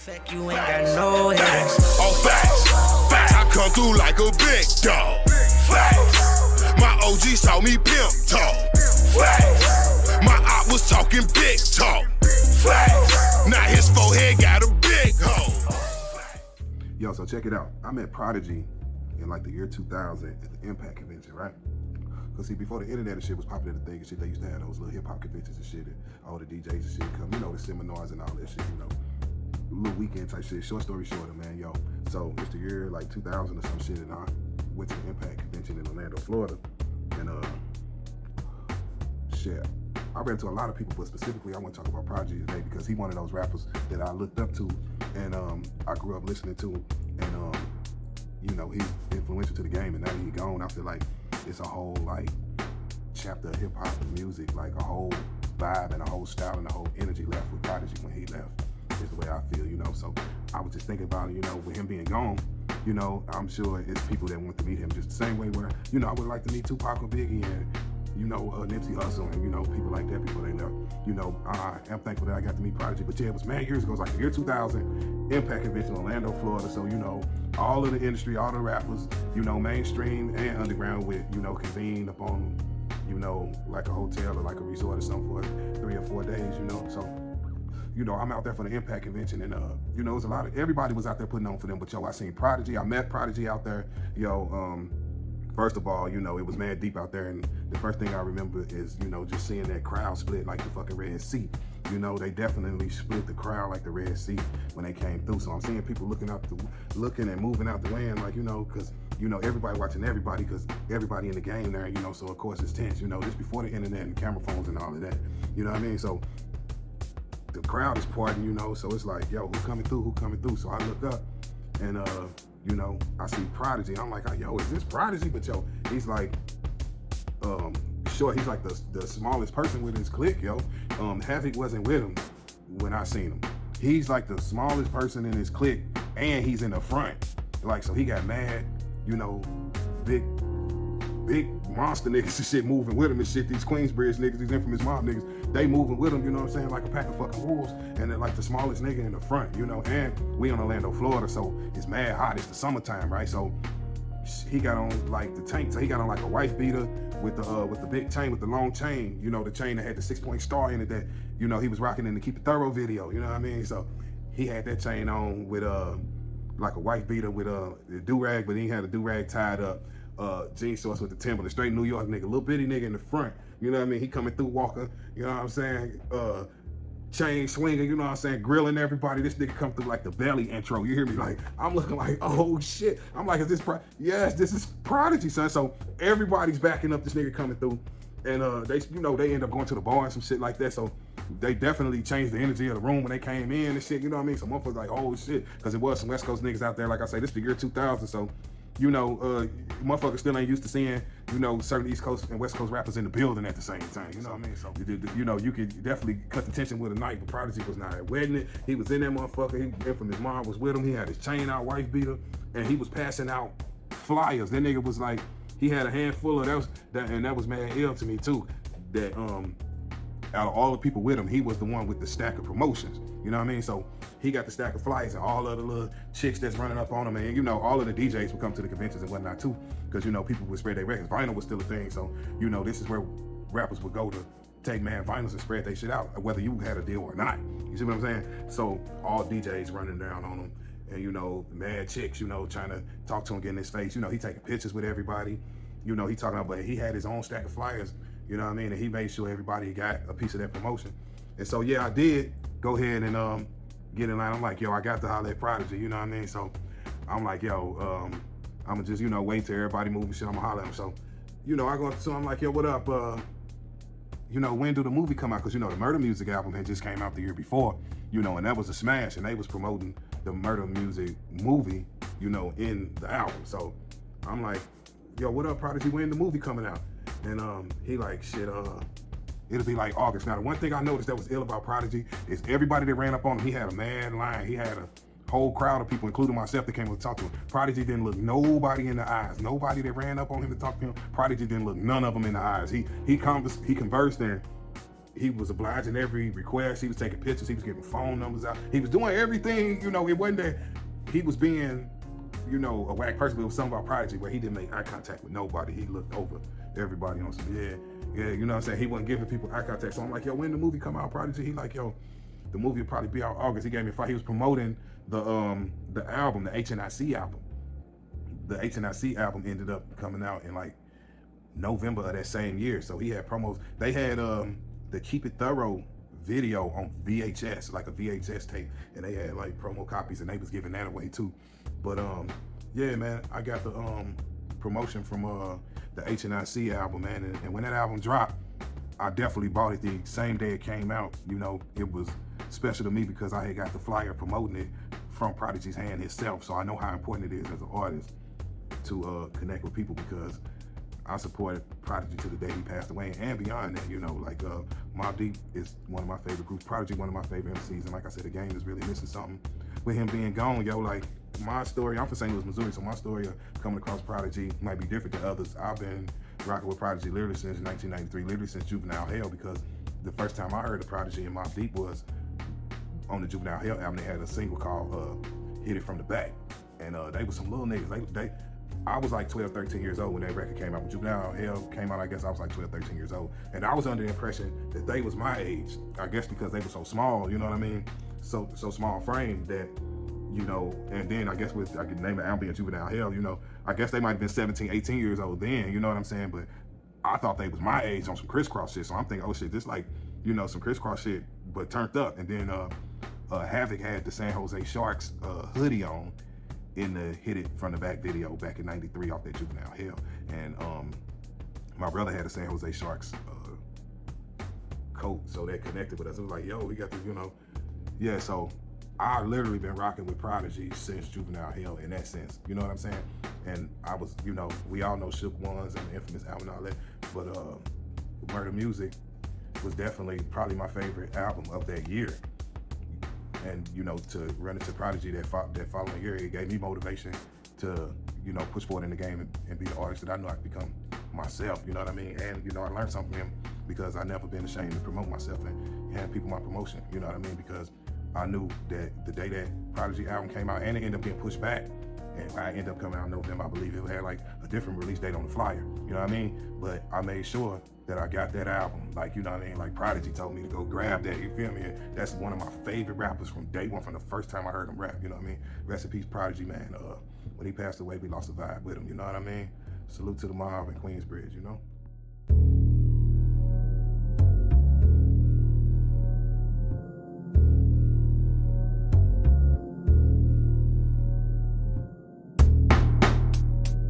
Fact, you ain't got no hitters. Oh, facts. I come through like a big dog. Facts. My OGs taught me pimp talk. Facts. My op was talking big talk. Facts. Now his forehead got a big hole. Yo, so check it out. I met Prodigy in like the year 2000 at the Impact convention, right? Cause see, before the internet and shit was popular, the thing and shit, they used to have those little hip hop conventions and shit, and all the DJs and shit come, you know, the seminars and all that shit, you know, little weekend type shit. Short story shorter, man, yo. So it's the year like 2000 or some shit, and I went to the Impact convention in Orlando, Florida, and shit, I ran into a lot of people, but specifically I want to talk about Prodigy today because he one of those rappers that I looked up to, and I grew up listening to, and you know, he's influential to the game, and now that he's gone, I feel like it's a whole like chapter of hip hop and music, like a whole vibe and a whole style and a whole energy left with Prodigy when he left. Is the way I feel, you know. So I was just thinking about it, you know, with him being gone, you know, I'm sure it's people that want to meet him just the same way where, you know, I would like to meet Tupac or Biggie and, you know, Nipsey Hussle and, you know, people like that, people they know. You know, I am thankful that I got to meet Prodigy, but yeah, it was mad years ago. It was like the year 2000, Impact Convention, Orlando, Florida. So, you know, all of the industry, all the rappers, you know, mainstream and underground would, you know, convene upon, you know, like a hotel or like a resort or something for 3 or 4 days, you know. So, you know, I'm out there for the Impact Convention, and you know, it was a lot of, everybody was out there putting on for them, but yo, I seen Prodigy, I met Prodigy out there, yo, first of all, you know, it was mad deep out there, and the first thing I remember is, you know, just seeing that crowd split like the fucking Red Sea. You know, they definitely split the crowd like the Red Sea when they came through. So I'm seeing people looking and moving out the way, and like, you know, cause, you know, everybody watching everybody, cause everybody in the game there, you know, so of course it's tense, you know, this before the internet and camera phones and all of that, you know what I mean? So the crowd is partying, you know, so it's like, yo, who coming through? So I look up and, you know, I see Prodigy. I'm like, yo, is this Prodigy? But yo, he's like, short. He's like the smallest person with his clique, yo. Havoc wasn't with him when I seen him. He's like the smallest person in his clique, and he's in the front. Like, so he got mad, you know, big monster niggas and shit moving with him and shit. These Queensbridge niggas, these infamous mob niggas, they moving with him, you know what I'm saying? Like a pack of fucking wolves. And they're like the smallest nigga in the front, you know? And we in Orlando, Florida, so it's mad hot. It's the summertime, right? So he got on like the tank, so he got on like a wife beater with the big chain, with the long chain, you know, the chain that had the 6-point star in it that, you know, he was rocking in the Keep It Thorough video, you know what I mean? So he had that chain on with like a wife beater with a do-rag, but he had a do-rag tied up. Jean shorts with the Timberland, straight New York nigga, little bitty nigga in the front, you know what I mean? He coming through walking, you know what I'm saying? Chain swinging, you know what I'm saying? Grilling everybody. This nigga come through like the Belly intro, you hear me? Like, I'm looking like, oh shit. I'm like, is this yes, this is Prodigy, son. So everybody's backing up this nigga coming through. And they, you know, they end up going to the bar and some shit like that. So they definitely changed the energy of the room when they came in and shit, you know what I mean? So motherfuckers like, oh shit, because it was some West Coast niggas out there. Like I say, this the year 2000, so you know, motherfuckers still ain't used to seeing, you know, certain East Coast and West Coast rappers in the building at the same time, you know what I mean? So, you know, you could definitely cut the tension with a knife, but Prodigy was not wedding it. He was in that motherfucker. He from his mom was with him. He had his chain out, wife beater, and he was passing out flyers. That nigga was like, he had a handful of that was mad ill to me too. That out of all the people with him, he was the one with the stack of promotions. You know what I mean? So he got the stack of flyers and all of the little chicks that's running up on him. And, you know, all of the DJs would come to the conventions and whatnot too. Because, you know, people would spread their records. Vinyl was still a thing. So, you know, this is where rappers would go to take mad vinyls and spread their shit out, whether you had a deal or not. You see what I'm saying? So all DJs running down on him. And, you know, mad chicks, you know, trying to talk to him, get in his face. You know, he taking pictures with everybody. You know, he talking about, but he had his own stack of flyers. You know what I mean? And he made sure everybody got a piece of that promotion. And so, yeah, I did go ahead and get in line. I'm like, yo, I got to holler at Prodigy, you know what I mean? So I'm like, yo, I'm gonna just, you know, wait till everybody move and shit, I'm gonna holler at him. So, you know, I go up to him, I'm like, yo, what up? You know, when do the movie come out? Cause you know, the Murder Music album had just came out the year before, you know, and that was a smash, and they was promoting the Murder Music movie, you know, in the album. So I'm like, yo, what up, Prodigy? When the movie coming out? And he like, shit, it'll be like August. Now, the one thing I noticed that was ill about Prodigy is everybody that ran up on him, he had a mad line. He had a whole crowd of people, including myself, that came up to talk to him. Prodigy didn't look nobody in the eyes. Nobody that ran up on him to talk to him, Prodigy didn't look none of them in the eyes. He conversed, and he was obliging every request. He was taking pictures. He was giving phone numbers out. He was doing everything. You know, it wasn't that he was being, you know, a whack person. But it was something about Prodigy where he didn't make eye contact with nobody. He looked over everybody on some, yeah, you know what I'm saying? He wasn't giving people eye contact. So I'm like, yo, when the movie come out, Prodigy? He like, yo, the movie will probably be out August. He gave me a fight. He was promoting the album, the HNIC album. The HNIC album ended up coming out in like November of that same year. So he had promos. They had the Keep It Thorough video on VHS, like a VHS tape, and they had like promo copies, and they was giving that away too. But yeah, man, I got the promotion from the HNIC album, man, and when that album dropped, I definitely bought it the same day it came out. You know, it was special to me because I had got the flyer promoting it from Prodigy's hand himself, so I know how important it is as an artist to connect with people, because I supported Prodigy to the day he passed away, and beyond that, you know, like Mobb Deep is one of my favorite groups, Prodigy one of my favorite MCs, and like I said, the game is really missing something with him being gone, yo. Like, my story, I'm from St. Louis, Missouri, so my story of coming across Prodigy might be different than others. I've been rocking with Prodigy literally since 1993, literally since Juvenile Hell, because the first time I heard of Prodigy and Mobb Deep was on the Juvenile Hell album. They had a single called Hit It From The Back, and they were some little niggas. I was like 12, 13 years old when that record came out. When Juvenile Hell came out, I guess I was like 12, 13 years old. And I was under the impression that they was my age. I guess because they were so small, you know what I mean? So small frame that, you know, and then I guess I could name an album being Juvenile Hell, you know, I guess they might have been 17, 18 years old then, you know what I'm saying? But I thought they was my age on some crisscross shit. So I'm thinking, oh shit, this like, you know, some crisscross shit, but turned up. And then Havoc had the San Jose Sharks hoodie on in the Hit It From The Back video back in '93 off that Juvenile Hell. And my brother had a San Jose Sharks coat, so that connected with us. It was like, yo, we got this, you know. Yeah, so I literally been rocking with Prodigy since Juvenile Hell in that sense, you know what I'm saying? And I was, you know, we all know Shook Ones and the Infamous album and all that, but Murder Music was definitely probably my favorite album of that year. And, you know, to run into Prodigy that following year, it gave me motivation to, you know, push forward in the game and be the artist that I know I could become myself, you know what I mean? And, you know, I learned something from him because I never been ashamed to promote myself and hand people my promotion, you know what I mean? Because I knew that the day that Prodigy album came out, and it ended up getting pushed back, and I ended up coming out in November, I believe it had like a different release date on the flyer, you know what I mean? But I made sure that I got that album, like, you know what I mean? Like, Prodigy told me to go grab that, you feel me? And that's one of my favorite rappers from day one, from the first time I heard him rap, you know what I mean? Rest in peace, Prodigy, man. When he passed away, we lost a vibe with him, you know what I mean? Salute to the Mobb and Queensbridge, you know?